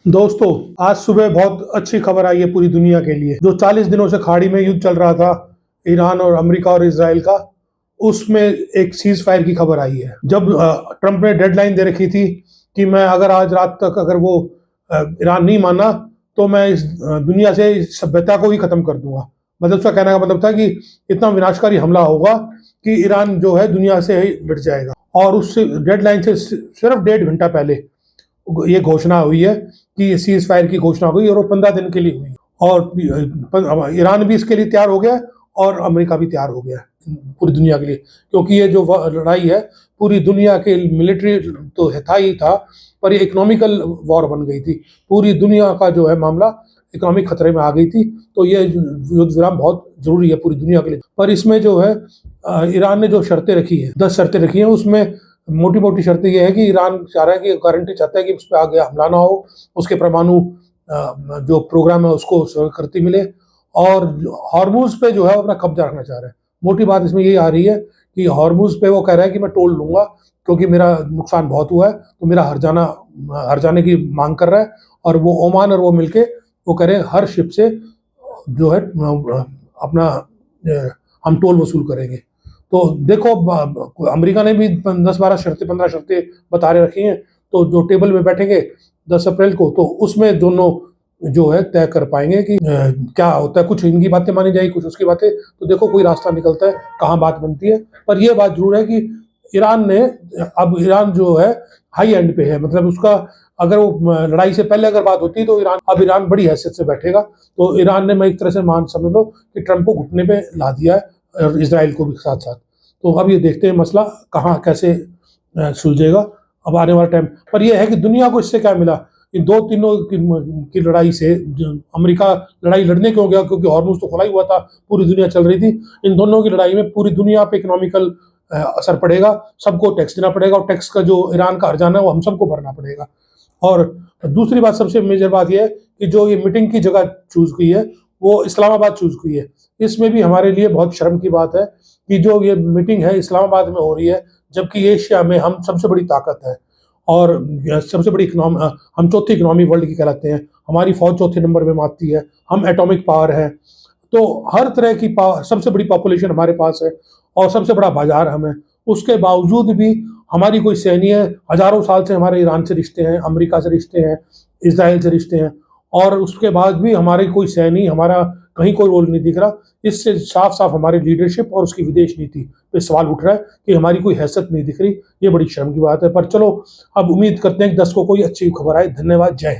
दोस्तों, आज सुबह बहुत अच्छी खबर आई है पूरी दुनिया के लिए। जो 40 दिनों से खाड़ी में युद्ध चल रहा था, ईरान और अमेरिका और इजराइल का, उसमें एक सीज फायर की खबर आई है। जब ट्रंप ने डेडलाइन दे रखी थी कि मैं अगर आज रात तक अगर वो ईरान नहीं माना तो मैं इस दुनिया से इस सभ्यता को ही खत्म कर दूंगा। मतलब उसका कहने का मतलब था कि इतना विनाशकारी हमला होगा कि ईरान जो है दुनिया से ही मिट जाएगा। और उस डेडलाइन से सिर्फ 1.5 घंटा पहले ये घोषणा हुई है कि सीज फायर की घोषणा हुई और वो 15 दिन के लिए हुई। और ईरान भी इसके लिए तैयार हो गया और अमेरिका भी तैयार हो गया पूरी दुनिया के लिए, क्योंकि ये जो लड़ाई है पूरी दुनिया के मिलिट्री तो था ही था, पर ये इकोनॉमिकल वॉर बन गई थी। पूरी दुनिया का जो है मामला इकोनॉमिक खतरे में आ गई थी। तो ये युद्ध विराम बहुत जरूरी है पूरी दुनिया के लिए। पर इसमें जो है ईरान ने जो शर्तें रखी है, 10 शर्तें रखी हैं, उसमें मोटी मोटी शर्तें ये है कि ईरान चाह रहा है कि गारंटी चाहता है कि उस पर आगे हमला ना हो, उसके परमाणु जो प्रोग्राम है उसको स्वीकृति मिले, और हॉर्मुज पे जो है अपना कब्जा रखना चाह रहा है। मोटी बात इसमें यही आ रही है कि हॉर्मुज पे वो कह रहा है कि मैं टोल लूंगा क्योंकि मेरा नुकसान बहुत हुआ है, तो मेरा हर जाने की मांग कर रहा है। और वो ओमान और वो मिलके वो कह रहे हैं हर शिप से जो है अपना हम टोल वसूल करेंगे। तो देखो, अमेरिका ने भी 10-12 शर्तें 15 शर्तें बता रखी हैं। तो जो टेबल में बैठेंगे 10 अप्रैल को, तो उसमें दोनों जो है तय कर पाएंगे कि क्या होता है। कुछ इनकी बातें मानी जाएगी, कुछ उसकी बातें। तो देखो कोई रास्ता निकलता है, कहाँ बात बनती है। पर यह बात जरूर है कि ईरान जो है हाई एंड पे है। मतलब उसका अगर वो लड़ाई से पहले अगर बात होती तो ईरान बड़ी हैसियत से बैठेगा। तो ईरान ने, मैं एक तरह से समझ लो कि ट्रंप को घुटने पे ला दिया है, और इसराइल को भी साथ साथ। तो अब ये देखते हैं मसला कहाँ कैसे सुलझेगा अब आने वाला टाइम। पर यह है कि दुनिया को इससे क्या मिला, इन दो तीनों की लड़ाई से। अमेरिका लड़ाई लड़ने क्यों गया, क्योंकि हॉर्मुज तो खुला ही हुआ था, पूरी दुनिया चल रही थी। इन दोनों की लड़ाई में पूरी दुनिया पे इकोनॉमिकल असर पड़ेगा, सबको टैक्स देना पड़ेगा, और टैक्स का जो ईरान का हर्जाना है वो हम सबको भरना पड़ेगा। और दूसरी बात, सबसे मेजर बात यह है कि जो ये मीटिंग की जगह चूज की है वो इस्लामाबाद चूज की है। इसमें भी हमारे लिए बहुत शर्म की बात है कि जो ये मीटिंग है इस्लामाबाद में हो रही है, जबकि एशिया में हम सबसे बड़ी ताकत है और सबसे बड़ी इकोनॉमी, हम चौथी इकोनॉमी वर्ल्ड की कहलाते हैं। हमारी फौज चौथे नंबर में आती है, हम एटॉमिक पावर है। तो हर तरह की पावर, सबसे बड़ी पॉपुलेशन हमारे पास है और सबसे बड़ा बाजार हमें। उसके बावजूद भी हमारी कोई सैन्य, हजारों साल से हमारे ईरान से रिश्ते हैं, अमेरिका से रिश्ते हैं, इसराइल से रिश्ते हैं, और उसके बाद भी हमारे कोई सैन्य, हमारा कहीं कोई रोल नहीं दिख रहा। इससे साफ साफ हमारी लीडरशिप और उसकी विदेश नीति पे सवाल उठ रहा है कि हमारी कोई हैसियत नहीं दिख रही। ये बड़ी शर्म की बात है। पर चलो, अब उम्मीद करते हैं कि 10 को कोई अच्छी खबर आए। धन्यवाद। जय हिंद।